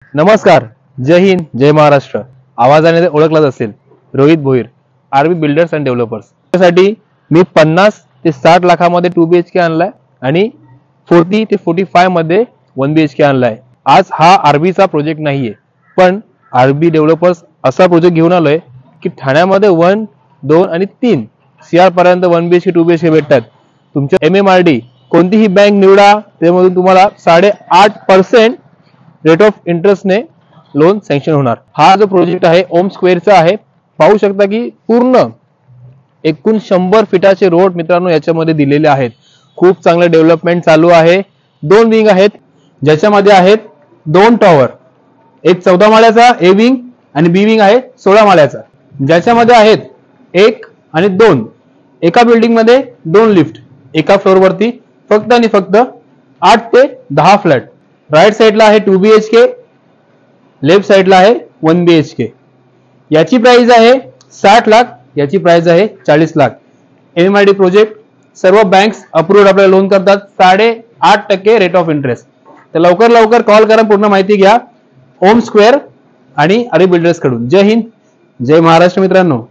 नमस्कार, जय हिंद, जय महाराष्ट्र. आवाजाने ओळखलाच असेल Rohit Bhoir, R B builders and developers. त्यासाठी मी 50 ते 60 लाखामध्ये 2 BHK आणलाय आणि 40 ते 45 मध्ये 1 BHK आणलाय. आज हा आरबीचा प्रोजेक्ट नाहीये, पण आरबी डेव्हलपर्स असा प्रोजेक्ट घेऊन आलोय की ठाण्यामध्ये 1, 2 आणि 3 CR पर्यंत 1 BHK 2 BHK भेटतात. तुमच्या MMRD कोणतीही बँक निवडा, त्यामधून तुम्हाला 8.5% रेट ऑफ इंटरेस्टने लोन सँक्शन होणार. हा जो प्रोजेक्ट आहे ओम स्क्वेअरचा आहे. पाहू शकता की पूर्ण एकूण 100 फीटाचे रोड मित्रांनो याच्यामध्ये दिलेले आहेत. खूप चांगलं डेव्हलपमेंट चालू आहे. 2 विंग आहेत, ज्याच्यामध्ये आहेत 2 टॉवर, एक 14 माळ्याचा ए विंग आणि बी विंग आहे 16 माळ्याचा, ज्याच्यामध्ये आहेत 1 आणि 2. एका बिल्डिंग मध्ये 2 लिफ्ट, एका फ्लोर वरती फक्त आणि फक्त 8 ते 10 फ्लॅट. राईट साइडला आहे 2 BHK, लेफ्ट साइडला आहे 1 BHK. याची प्राइस आहे 60 लाख, याची प्राइस आहे 40 लाख. MMRD प्रोजेक्ट सर्व बँक्स अप्रूव्ड आपल्याला लोन करतात 8.5% रेट ऑफ इंटरेस्ट. तर लवकर कॉल करा, पूर्ण माहिती घ्या ओम स्क्वेअर आणि आरबी बिल्डर्स कडून. जय हिंद, जय महाराष्ट्र मित्रांनो.